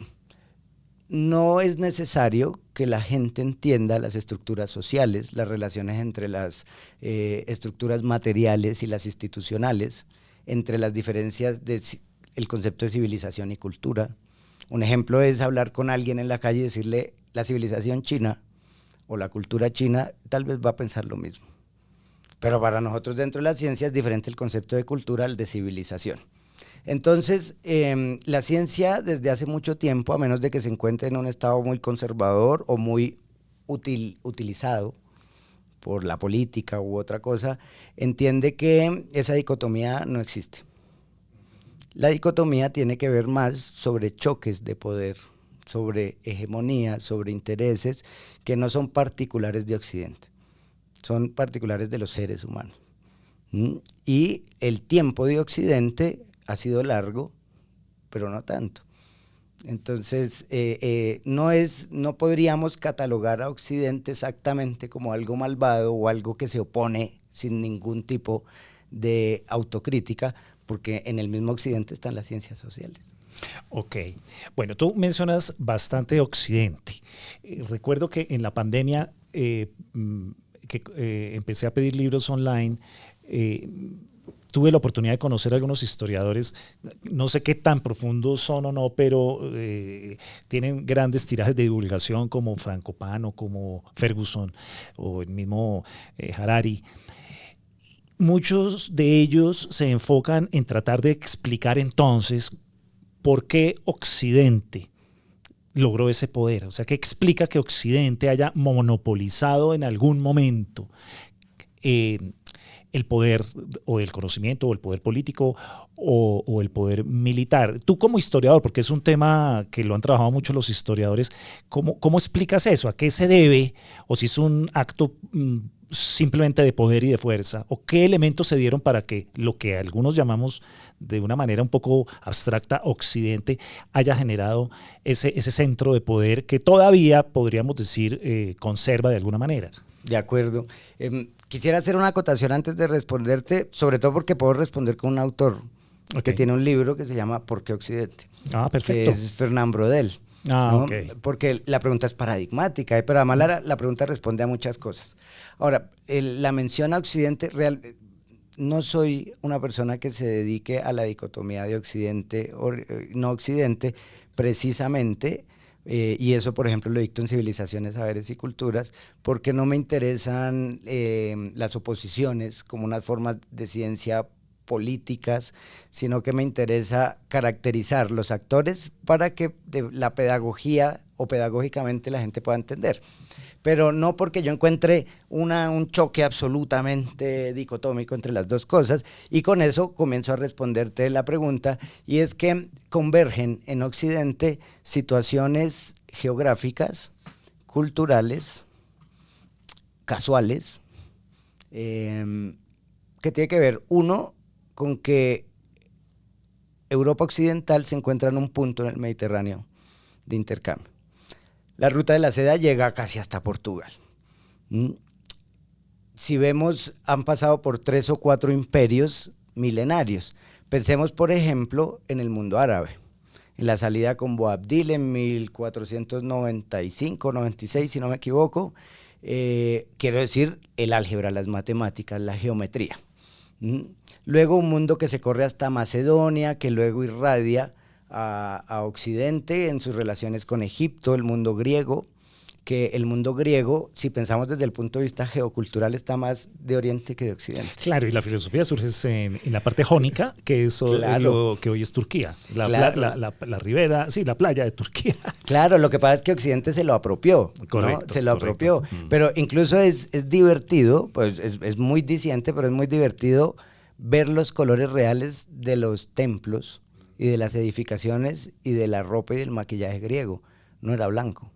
No es necesario que la gente entienda las estructuras sociales, las relaciones entre las estructuras materiales y las institucionales, entre las diferencias del concepto de civilización y cultura. Un ejemplo es hablar con alguien en la calle y decirle la civilización china o la cultura china, tal vez va a pensar lo mismo. Pero para nosotros dentro de la ciencia es diferente el concepto de cultura al de civilización. Entonces, la ciencia desde hace mucho tiempo, a menos de que se encuentre en un estado muy conservador o muy utilizado por la política u otra cosa, entiende que esa dicotomía no existe. La dicotomía tiene que ver más sobre choques de poder, sobre hegemonía, sobre intereses que no son particulares de Occidente, son particulares de los seres humanos. Y el tiempo de Occidente ha sido largo, pero no tanto. Entonces, no podríamos catalogar a Occidente exactamente como algo malvado o algo que se opone sin ningún tipo de autocrítica, porque en el mismo Occidente están las ciencias sociales. Ok, bueno, tú mencionas bastante Occidente. Recuerdo que en la pandemia empecé a pedir libros online, tuve la oportunidad de conocer a algunos historiadores, no sé qué tan profundos son o no, pero tienen grandes tirajes de divulgación como Frankopan o como Ferguson o el mismo Harari. Muchos de ellos se enfocan en tratar de explicar entonces por qué Occidente logró ese poder. O sea, ¿qué explica que Occidente haya monopolizado en algún momento el poder o el conocimiento o el poder político o el poder militar? Tú como historiador, porque es un tema que lo han trabajado mucho los historiadores, ¿cómo explicas eso? ¿A qué se debe? ¿O si es un acto simplemente de poder y de fuerza? ¿O qué elementos se dieron para que lo que algunos llamamos de una manera un poco abstracta Occidente haya generado ese centro de poder que todavía podríamos decir conserva de alguna manera? De acuerdo. Quisiera hacer una acotación antes de responderte, sobre todo porque puedo responder con un autor que tiene un libro que se llama ¿Por qué Occidente? Ah, perfecto. Que es Fernand Braudel. ¿no? Okay. Porque la pregunta es paradigmática, pero además la pregunta responde a muchas cosas. Ahora, la mención a Occidente, no soy una persona que se dedique a la dicotomía de Occidente o no Occidente, precisamente. Y eso, por ejemplo, lo dicto en Civilizaciones, Saberes y Culturas, porque no me interesan las oposiciones como unas formas de ciencia políticas, sino que me interesa caracterizar los actores para que la pedagogía o pedagógicamente la gente pueda entender. Pero no porque yo encuentre un choque absolutamente dicotómico entre las dos cosas, y con eso comienzo a responderte la pregunta, y es que convergen en Occidente situaciones geográficas, culturales, casuales, que tiene que ver, uno, con que Europa Occidental se encuentra en un punto en el Mediterráneo de intercambio. La ruta de la seda llega casi hasta Portugal. Si vemos, han pasado por 3 o 4 imperios milenarios. Pensemos, por ejemplo, en el mundo árabe. En la salida con Boabdil en 1495-96, si no me equivoco, quiero decir, el álgebra, las matemáticas, la geometría. Luego un mundo que se corre hasta Macedonia, que luego irradia a Occidente en sus relaciones con Egipto, el mundo griego, que el mundo griego, si pensamos desde el punto de vista geocultural, está más de Oriente que de Occidente. Claro, y la filosofía surge en la parte jónica, que es lo que hoy es Turquía. La ribera, sí, la playa de Turquía. Claro, lo que pasa es que Occidente se lo apropió. Correcto. ¿No? Se lo apropió. Pero incluso es divertido, pues es muy diciente, pero es muy divertido ver los colores reales de los templos y de las edificaciones y de la ropa y del maquillaje griego. No era blanco.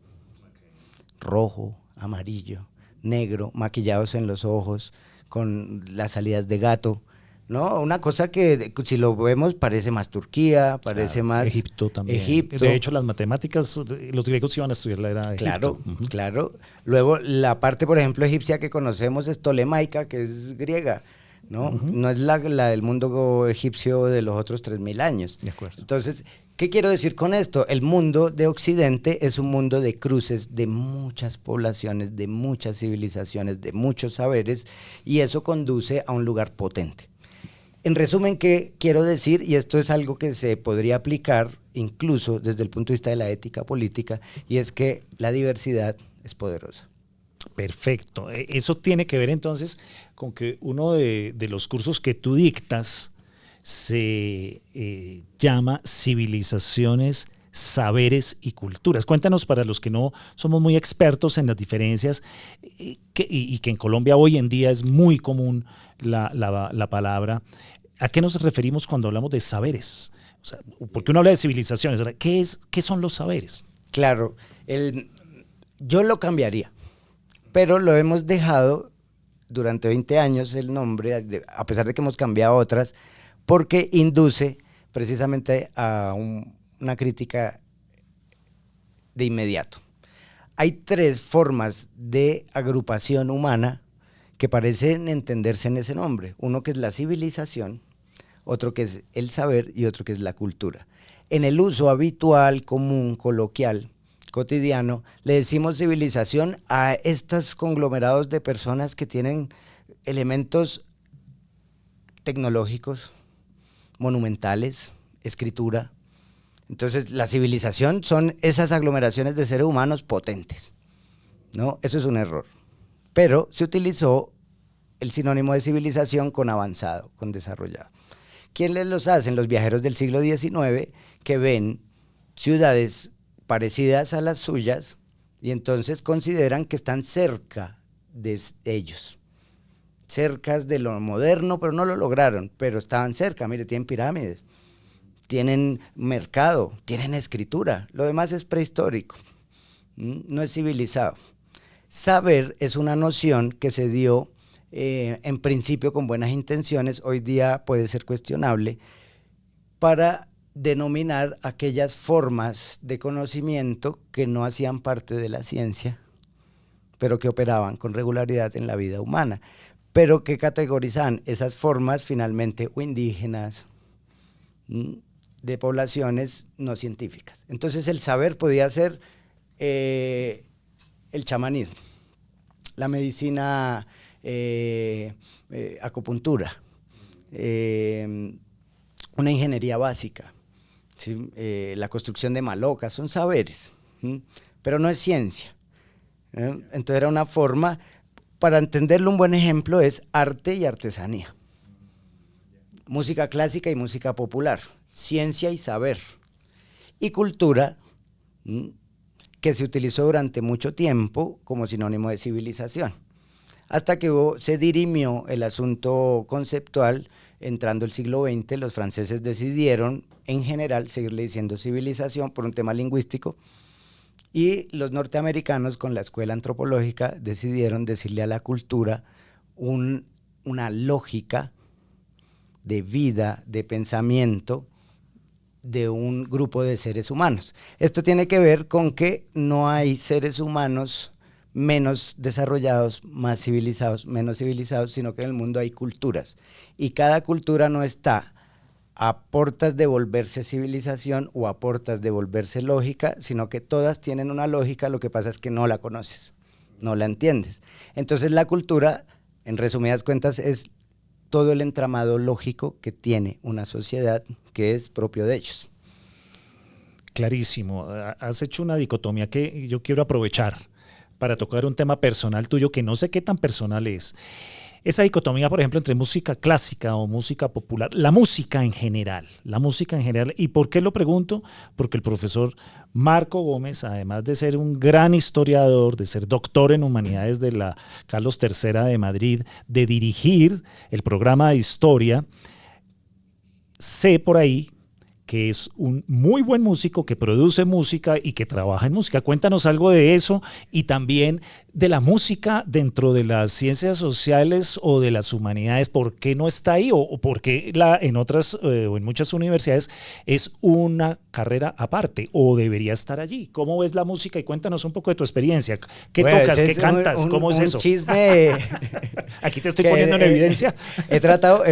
Rojo, amarillo, negro, maquillados en los ojos, con las salidas de gato, ¿no? Una cosa que si lo vemos parece más Turquía, parece más Egipto también. Egipto. De hecho, las matemáticas, los griegos iban a estudiar la era de Claro, Egipto. claro. Luego, la parte, por ejemplo, egipcia que conocemos es tolemaica, que es griega, ¿no? No es la del mundo egipcio de los otros 3000 años. De acuerdo. Entonces, ¿qué quiero decir con esto? El mundo de Occidente es un mundo de cruces de muchas poblaciones, de muchas civilizaciones, de muchos saberes, y eso conduce a un lugar potente. En resumen, ¿qué quiero decir? Y esto es algo que se podría aplicar incluso desde el punto de vista de la ética política, y es que la diversidad es poderosa. Perfecto. Eso tiene que ver entonces con que uno de los cursos que tú dictas se llama Civilizaciones, Saberes y Culturas. Cuéntanos, para los que no somos muy expertos en las diferencias y que en Colombia hoy en día es muy común la palabra, ¿a qué nos referimos cuando hablamos de saberes? O sea, porque uno habla de civilizaciones, ¿verdad? ¿Qué son los saberes? Claro, yo lo cambiaría, pero lo hemos dejado durante 20 años el nombre, a pesar de que hemos cambiado otras, porque induce precisamente a una crítica de inmediato. Hay 3 formas de agrupación humana que parecen entenderse en ese nombre. Uno que es la civilización, otro que es el saber y otro que es la cultura. En el uso habitual, común, coloquial, cotidiano, le decimos civilización a estos conglomerados de personas que tienen elementos tecnológicos, monumentales, escritura. Entonces, la civilización son esas aglomeraciones de seres humanos potentes, ¿no? Eso es un error. Pero se utilizó el sinónimo de civilización con avanzado, con desarrollado. ¿Quiénes los hacen? Los viajeros del siglo XIX que ven ciudades parecidas a las suyas y entonces consideran que están cerca de ellos. Cercas de lo moderno, pero no lo lograron, pero estaban cerca. Mire, tienen pirámides, tienen mercado, tienen escritura. Lo demás es prehistórico, no es civilizado. Saber es una noción que se dio en principio con buenas intenciones, hoy día puede ser cuestionable, para denominar aquellas formas de conocimiento que no hacían parte de la ciencia, pero que operaban con regularidad en la vida humana, pero que categorizaban esas formas finalmente o indígenas, de poblaciones no científicas. Entonces el saber podía ser el chamanismo, la medicina, acupuntura, una ingeniería básica, ¿sí? La construcción de malocas, son saberes, pero no es ciencia. Entonces era una forma, para entenderlo un buen ejemplo es arte y artesanía, música clásica y música popular, ciencia y saber, y cultura, que se utilizó durante mucho tiempo como sinónimo de civilización, hasta que se dirimió el asunto conceptual. Entrando el siglo XX, los franceses decidieron, en general, seguirle diciendo civilización por un tema lingüístico, y los norteamericanos, con la escuela antropológica, decidieron decirle a la cultura una lógica de vida, de pensamiento, de un grupo de seres humanos. Esto tiene que ver con que no hay seres humanos menos desarrollados, más civilizados, menos civilizados, sino que en el mundo hay culturas. Y cada cultura no está a portas de volverse civilización o a portas de volverse lógica, sino que todas tienen una lógica, lo que pasa es que no la conoces, no la entiendes. Entonces la cultura, en resumidas cuentas, es todo el entramado lógico que tiene una sociedad que es propio de ellos. Clarísimo. Has hecho una dicotomía que yo quiero aprovechar para tocar un tema personal tuyo que no sé qué tan personal es. Esa dicotomía, por ejemplo, entre música clásica o música popular, la música en general. ¿Y por qué lo pregunto? Porque el profesor Marco Gómez, además de ser un gran historiador, de ser doctor en humanidades de la Carlos III de Madrid, de dirigir el programa de historia, sé por ahí que es un muy buen músico, que produce música y que trabaja en música. Cuéntanos algo de eso y también de la música dentro de las ciencias sociales o de las humanidades. ¿Por qué no está ahí? ¿O por qué en otras o en muchas universidades es una carrera aparte o debería estar allí? ¿Cómo ves la música? Y cuéntanos un poco de tu experiencia. ¿Qué tocas? ¿Qué cantas? ¿Cómo es eso? Chisme. Aquí te estoy poniendo en evidencia. He tratado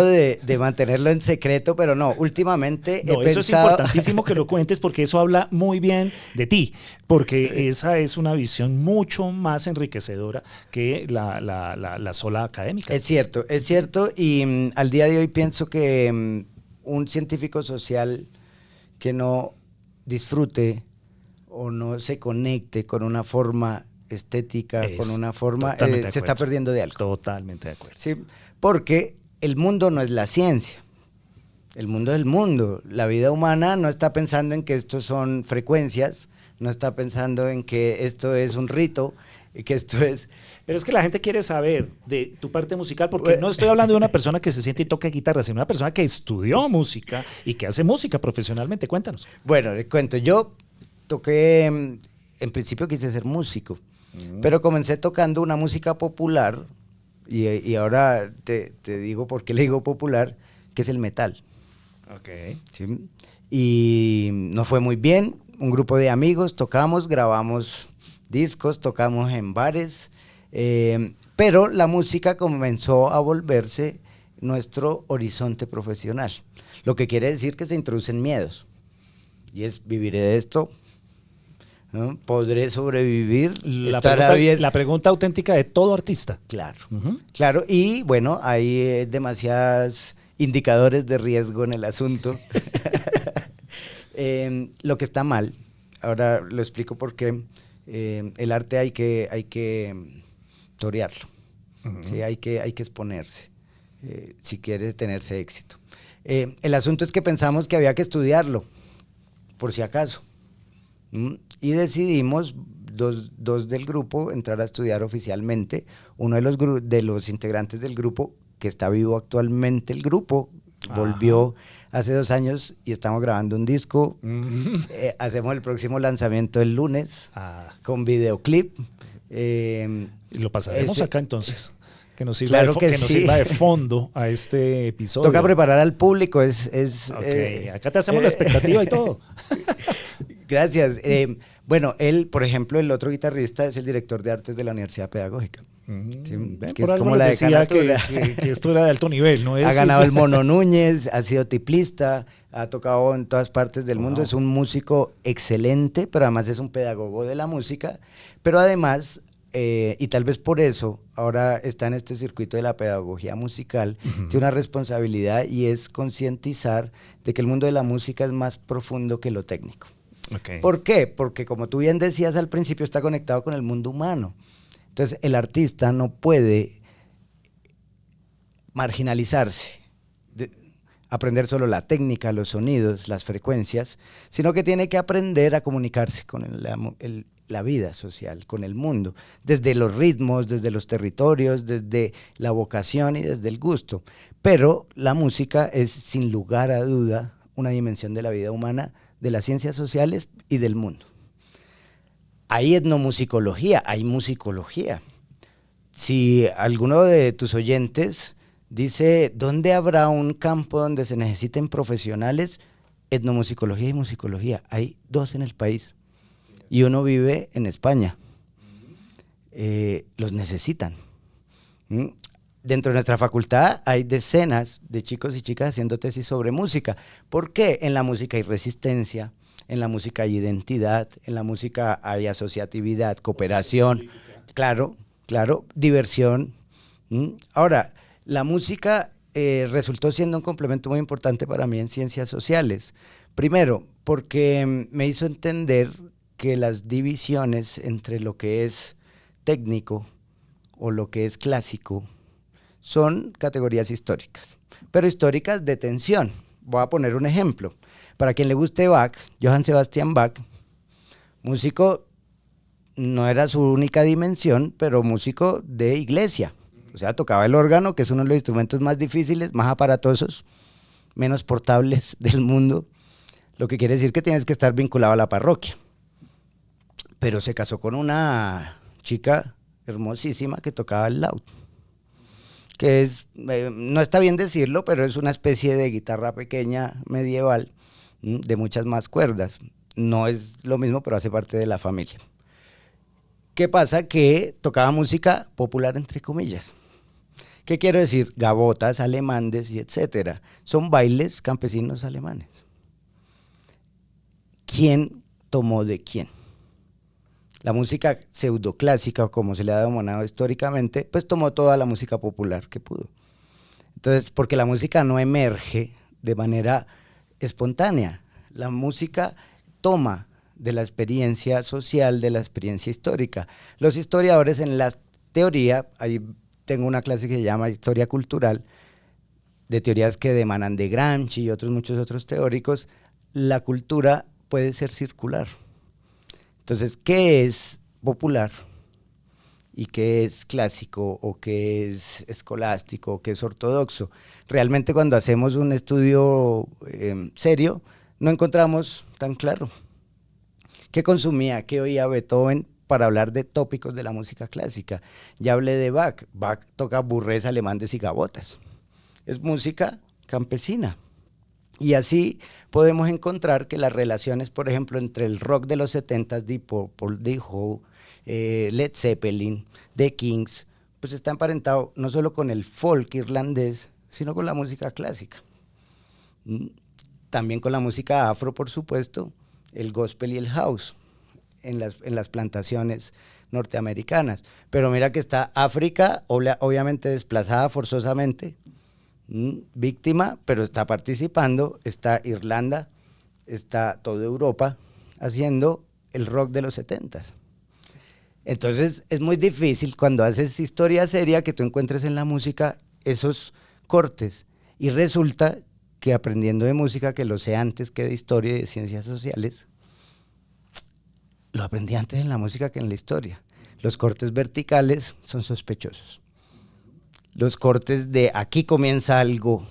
de mantenerlo en secreto, pero no, últimamente no, eso es importantísimo que lo cuentes porque eso habla muy bien de ti, porque esa es una visión mucho más enriquecedora que la sola académica. Es cierto, y al día de hoy pienso que un científico social que no disfrute o no se conecte con una forma estética, con una forma, se está perdiendo de algo. Totalmente de acuerdo. ¿Sí? Porque el mundo no es la ciencia. El mundo es el mundo. La vida humana no está pensando en que esto son frecuencias, no está pensando en que esto es un rito, que esto es... Pero es que la gente quiere saber de tu parte musical, porque no estoy hablando de una persona que se siente y toca guitarra, sino una persona que estudió música y que hace música profesionalmente. Cuéntanos. Bueno, le cuento. Yo toqué, en principio quise ser músico, pero comencé tocando una música popular, y ahora te digo por qué le digo popular, que es el metal. Okay. ¿Sí? Y nos fue muy bien, un grupo de amigos, tocamos, grabamos discos, tocamos en bares, pero la música comenzó a volverse nuestro horizonte profesional, lo que quiere decir que se introducen miedos, y es: ¿viviré de esto? ¿No? ¿Podré sobrevivir? La pregunta auténtica de todo artista. Claro, claro, y bueno, hay demasiadas indicadores de riesgo en el asunto. Lo que está mal, ahora lo explico por qué. El arte hay que torearlo, ¿sí? hay que exponerse, si quiere tenerse éxito. El asunto es que pensamos que había que estudiarlo, por si acaso, y decidimos dos del grupo entrar a estudiar oficialmente. Uno de los integrantes del grupo, que está vivo actualmente, el grupo volvió hace 2 años y estamos grabando un disco. Hacemos el próximo lanzamiento el lunes con videoclip. Lo pasaremos acá entonces, que nos sirva, claro que nos sirva de fondo a este episodio. Toca preparar al público. Acá te hacemos la expectativa y todo. Gracias. Bueno, él, por ejemplo, el otro guitarrista es el director de artes de la Universidad Pedagógica. Sí, que es como la decanatura. Que esto era de alto nivel, ¿no es? Ha ganado el Mono Núñez, ha sido tiplista, ha tocado en todas partes del mundo, es un músico excelente, pero además es un pedagogo de la música, pero además, y tal vez por eso, ahora está en este circuito de la pedagogía musical, tiene una responsabilidad, y es concientizar de que el mundo de la música es más profundo que lo técnico. Okay. ¿Por qué? Porque, como tú bien decías al principio, está conectado con el mundo humano. Entonces, el artista no puede marginalizarse, aprender solo la técnica, los sonidos, las frecuencias, sino que tiene que aprender a comunicarse con la vida social, con el mundo, desde los ritmos, desde los territorios, desde la vocación y desde el gusto. Pero la música es, sin lugar a duda, una dimensión de la vida humana, de las ciencias sociales y del mundo. Hay etnomusicología, hay musicología. Si alguno de tus oyentes dice, ¿dónde habrá un campo donde se necesiten profesionales? Etnomusicología y musicología. Hay 2 en el país. Y uno vive en España. Los necesitan. Dentro de nuestra facultad hay decenas de chicos y chicas haciendo tesis sobre música. ¿Por qué? En la música hay resistencia, en la música hay identidad, en la música hay asociatividad, cooperación, claro, diversión. Ahora, la música resultó siendo un complemento muy importante para mí en ciencias sociales. Primero, porque me hizo entender que las divisiones entre lo que es técnico o lo que es clásico son categorías históricas, pero históricas de tensión. Voy a poner un ejemplo. Para quien le guste Bach, Johann Sebastian Bach, músico no era su única dimensión, pero músico de iglesia. O sea, tocaba el órgano, que es uno de los instrumentos más difíciles, más aparatosos, menos portables del mundo, lo que quiere decir que tienes que estar vinculado a la parroquia. Pero se casó con una chica hermosísima que tocaba el laúd, que es, no está bien decirlo, pero es una especie de guitarra pequeña medieval de muchas más cuerdas. No es lo mismo, pero hace parte de la familia. ¿Qué pasa? Que tocaba música popular, entre comillas. ¿Qué quiero decir? Gavotas, alemanes y etcétera. Son bailes campesinos alemanes. ¿Quién tomó de quién? La música pseudoclásica, o como se le ha denominado históricamente, pues tomó toda la música popular que pudo. Entonces, porque la música no emerge de manera espontánea, la música toma de la experiencia social, de la experiencia histórica. Los historiadores en la teoría, ahí tengo una clase que se llama Historia Cultural, de teorías que emanan de Gramsci y muchos otros teóricos, la cultura puede ser circular. Entonces, ¿qué es popular? ¿Y qué es clásico? ¿O qué es escolástico? ¿O qué es ortodoxo? Realmente cuando hacemos un estudio serio, no encontramos tan claro. ¿Qué consumía? ¿Qué oía Beethoven para hablar de tópicos de la música clásica? Ya hablé de Bach. Bach toca burrés, alemanes y gavotas. Es música campesina. Y así podemos encontrar que las relaciones, por ejemplo, entre el rock de los 70s, Deep Purple, The Who, Led Zeppelin, The Kings, pues está emparentado no solo con el folk irlandés, sino con la música clásica. También con la música afro, por supuesto, el gospel y el house en las plantaciones norteamericanas. Pero mira que está África, obviamente desplazada forzosamente, víctima, pero está participando, está Irlanda, está toda Europa haciendo el rock de los 70s. Entonces es muy difícil cuando haces historia seria que tú encuentres en la música esos cortes, y resulta que aprendiendo de música, que lo sé antes que de historia y de ciencias sociales, lo aprendí antes en la música que en la historia. Los cortes verticales son sospechosos. Los cortes de aquí comienza algo,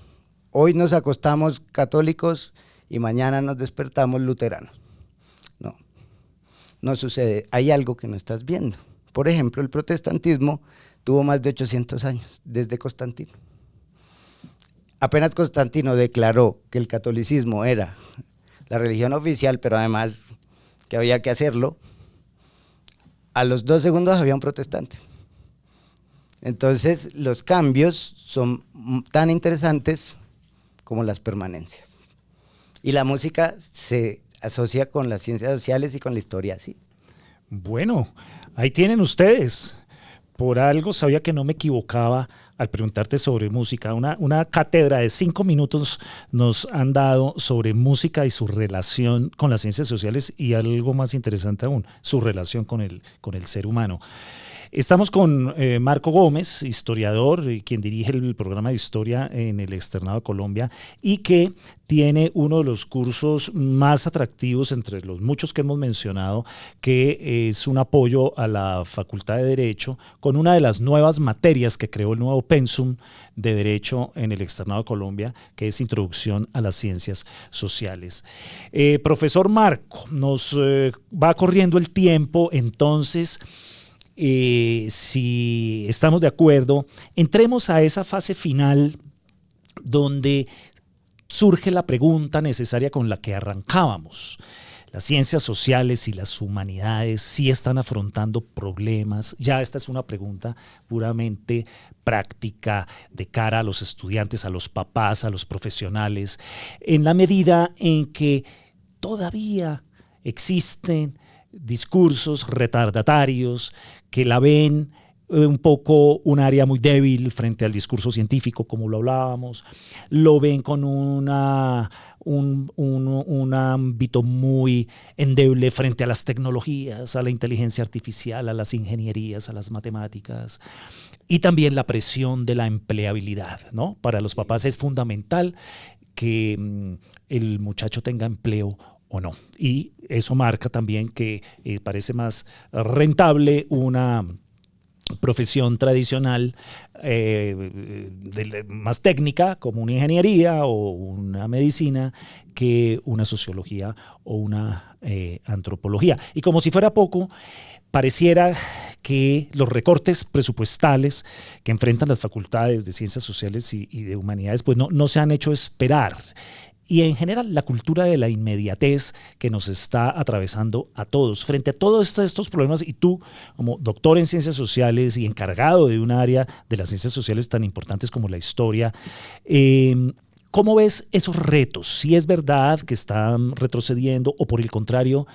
hoy nos acostamos católicos y mañana nos despertamos luteranos. No sucede, hay algo que no estás viendo. Por ejemplo, el protestantismo tuvo más de 800 años, desde Constantino. Apenas Constantino declaró que el catolicismo era la religión oficial, pero además que había que hacerlo, a los 2 segundos había un protestante. Entonces, los cambios son tan interesantes como las permanencias. Y la música se asocia con las ciencias sociales y con la historia, sí. Bueno, ahí tienen ustedes. Por algo sabía que no me equivocaba al preguntarte sobre música. Una cátedra de 5 minutos nos han dado sobre música y su relación con las ciencias sociales, y algo más interesante aún, su relación con el ser humano. Estamos con Marco Gómez, historiador, quien dirige el programa de historia en el Externado de Colombia y que tiene uno de los cursos más atractivos entre los muchos que hemos mencionado, que es un apoyo a la Facultad de Derecho con una de las nuevas materias que creó el nuevo pensum de Derecho en el Externado de Colombia, que es Introducción a las Ciencias Sociales. Profesor Marco, nos va corriendo el tiempo, entonces... si estamos de acuerdo, entremos a esa fase final donde surge la pregunta necesaria con la que arrancábamos. Las ciencias sociales y las humanidades sí están afrontando problemas. Ya esta es una pregunta puramente práctica de cara a los estudiantes, a los papás, a los profesionales, en la medida en que todavía existen discursos retardatarios que la ven un poco un área muy débil frente al discurso científico, como lo hablábamos. Lo ven con un ámbito muy endeble frente a las tecnologías, a la inteligencia artificial, a las ingenierías, a las matemáticas. Y también la presión de la empleabilidad, ¿no? Para los papás es fundamental que el muchacho tenga empleo o no. Y eso marca también que parece más rentable una profesión tradicional más técnica, como una ingeniería o una medicina, que una sociología o una antropología. Y como si fuera poco, pareciera que los recortes presupuestales que enfrentan las facultades de ciencias sociales y de humanidades pues no se han hecho esperar. Y en general la cultura de la inmediatez que nos está atravesando a todos. Frente a todos estos problemas, y tú como doctor en ciencias sociales y encargado de un área de las ciencias sociales tan importantes como la historia, ¿cómo ves esos retos? Si es verdad que están retrocediendo o por el contrario,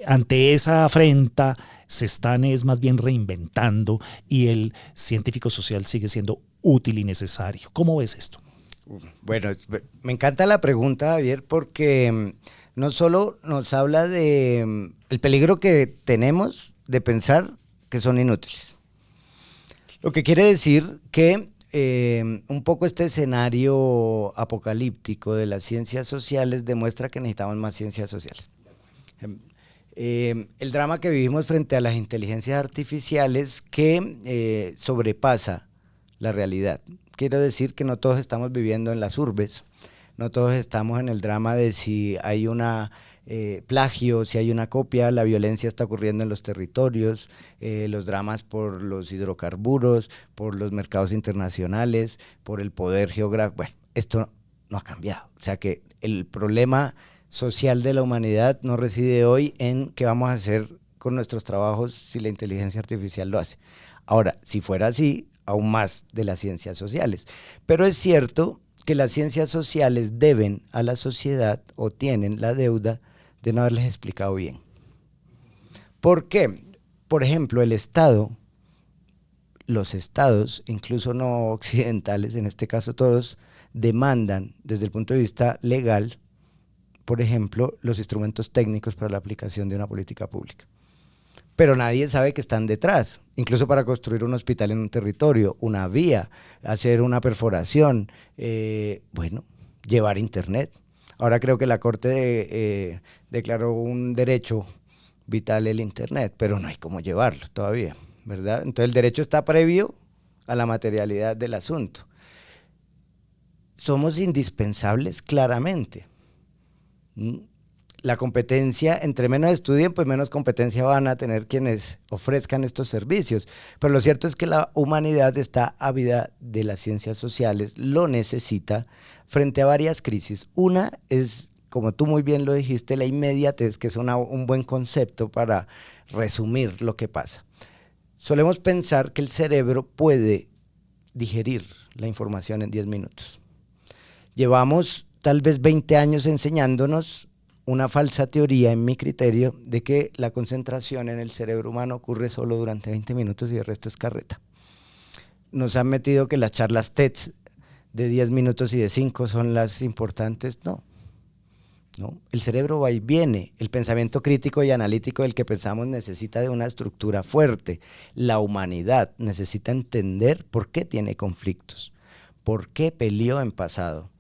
ante esa afrenta se están más bien reinventando y el científico social sigue siendo útil y necesario. ¿Cómo ves esto? Bueno, me encanta la pregunta, Javier, porque no solo nos habla de el peligro que tenemos de pensar que son inútiles. Lo que quiere decir que un poco este escenario apocalíptico de las ciencias sociales demuestra que necesitamos más ciencias sociales. El drama que vivimos frente a las inteligencias artificiales que sobrepasa la realidad. Quiero decir que no todos estamos viviendo en las urbes, no todos estamos en el drama de si hay una plagio, si hay una copia, la violencia está ocurriendo en los territorios, los dramas por los hidrocarburos, por los mercados internacionales, por el poder geográfico. Bueno, esto no ha cambiado. O sea que el problema social de la humanidad no reside hoy en qué vamos a hacer con nuestros trabajos si la inteligencia artificial lo hace. Ahora, si fuera así, aún más de las ciencias sociales. Pero es cierto que las ciencias sociales deben a la sociedad o tienen la deuda de no haberles explicado bien. ¿Por qué? Por ejemplo, el Estado, los estados, incluso no occidentales, en este caso todos, demandan desde el punto de vista legal, por ejemplo, los instrumentos técnicos para la aplicación de una política pública. Pero nadie sabe que están detrás, incluso para construir un hospital en un territorio, una vía, hacer una perforación, llevar internet. Ahora creo que la Corte declaró un derecho vital el internet, pero no hay cómo llevarlo todavía, ¿verdad? Entonces el derecho está previo a la materialidad del asunto. Somos indispensables claramente. La competencia, entre menos estudien, pues menos competencia van a tener quienes ofrezcan estos servicios. Pero lo cierto es que la humanidad está ávida de las ciencias sociales, lo necesita frente a varias crisis. Una es, como tú muy bien lo dijiste, la inmediatez, que es un buen concepto para resumir lo que pasa. Solemos pensar que el cerebro puede digerir la información en 10 minutos. Llevamos tal vez 20 años enseñándonos una falsa teoría, en mi criterio, de que la concentración en el cerebro humano ocurre solo durante 20 minutos y el resto es carreta. Nos han metido que las charlas TED de 10 minutos y de 5 son las importantes. No. El cerebro va y viene. El pensamiento crítico y analítico del que pensamos necesita de una estructura fuerte. La humanidad necesita entender por qué tiene conflictos, por qué peleó en pasado,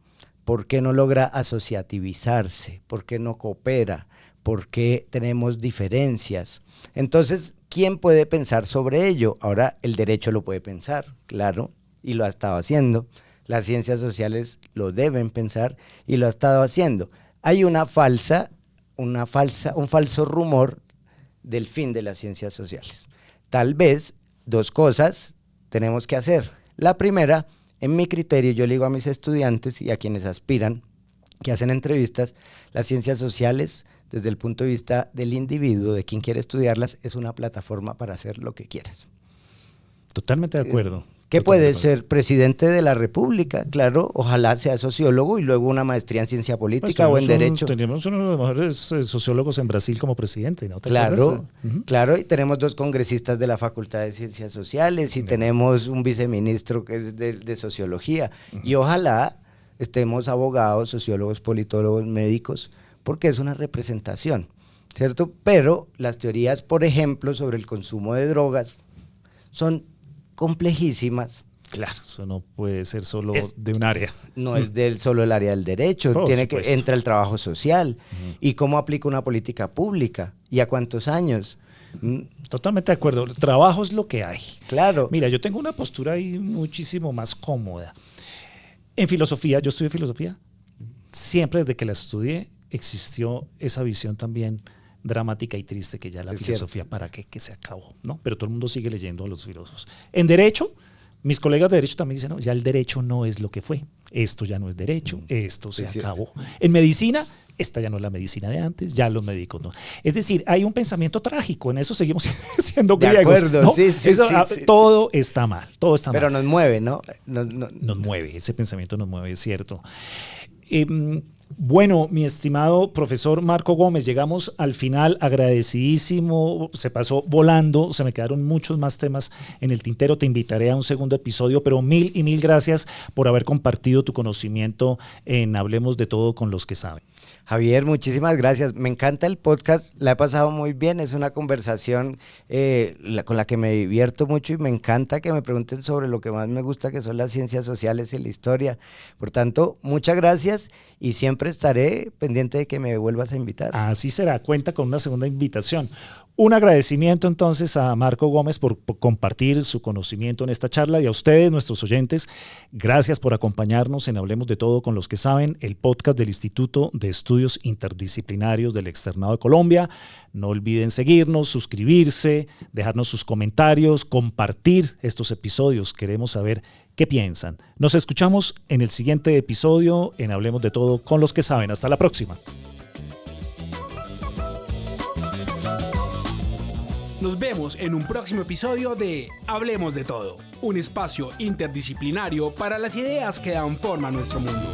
por qué no logra asociativizarse, por qué no coopera, por qué tenemos diferencias. Entonces, ¿quién puede pensar sobre ello? Ahora el derecho lo puede pensar, claro, y lo ha estado haciendo. Las ciencias sociales lo deben pensar y lo ha estado haciendo. Hay un falso rumor del fin de las ciencias sociales. Tal vez 2 cosas tenemos que hacer. La primera, en mi criterio, yo le digo a mis estudiantes y a quienes aspiran, que hacen entrevistas, las ciencias sociales, desde el punto de vista del individuo, de quien quiere estudiarlas, es una plataforma para hacer lo que quieras. Totalmente de acuerdo. Que Totalmente puede de acuerdo. ser presidente de la República, claro, ojalá sea sociólogo y luego una maestría en ciencia política o en derecho. Teníamos uno de los mejores sociólogos en Brasil como presidente, ¿no? ¿Te Claro, acuerdas? Ujú. claro, y tenemos 2 congresistas de la Facultad de Ciencias Sociales y tenemos un viceministro que es de Sociología. Y ojalá estemos abogados, sociólogos, politólogos, médicos, porque es una representación, ¿cierto? Pero las teorías, por ejemplo, sobre el consumo de drogas son complejísimas. Claro, eso no puede ser solo Es- de un área. No es solo el área del derecho, Por tiene supuesto. que entra el trabajo social y cómo aplica una política pública y a cuántos años. Totalmente de acuerdo. El trabajo es lo que hay. Claro. Mira, yo tengo una postura ahí muchísimo más cómoda. En filosofía, yo estudié filosofía. Siempre desde que la estudié existió esa visión también dramática y triste que ya la Es filosofía, ¿para qué? Que se acabó, ¿no? Pero todo el mundo sigue leyendo a los filósofos. En derecho, mis colegas de derecho también dicen, no, ya el derecho no es lo que fue. Esto ya no es derecho, esto se Es cierto. acabó. En medicina, esta ya no es la medicina de antes, ya los médicos no. Es decir, hay un pensamiento trágico, en eso seguimos siendo De griegos. acuerdo, ¿no? sí, sí, Eso, sí, sí, todo está mal, todo está Pero mal. nos mueve, ¿no? Nos mueve, ese pensamiento nos mueve, es cierto. Bueno, mi estimado profesor Marco Gómez, llegamos al final, agradecidísimo, se pasó volando, se me quedaron muchos más temas en el tintero, te invitaré a un segundo episodio, pero mil y mil gracias por haber compartido tu conocimiento en Hablemos de Todo con los que saben. Javier, muchísimas gracias. Me encanta el podcast, la he pasado muy bien, es una conversación con la que me divierto mucho y me encanta que me pregunten sobre lo que más me gusta, que son las ciencias sociales y la historia. Por tanto, muchas gracias y siempre estaré pendiente de que me vuelvas a invitar. Así será, cuenta con una segunda invitación. Un agradecimiento entonces a Marco Gómez por compartir su conocimiento en esta charla y a ustedes, nuestros oyentes, gracias por acompañarnos en Hablemos de Todo con los que saben, el podcast del Instituto de Estudios Interdisciplinarios del Externado de Colombia. No olviden seguirnos, suscribirse, dejarnos sus comentarios, compartir estos episodios. Queremos saber qué piensan. Nos escuchamos en el siguiente episodio en Hablemos de Todo con los que saben. Hasta la próxima. Nos vemos en un próximo episodio de Hablemos de Todo, un espacio interdisciplinario para las ideas que dan forma a nuestro mundo.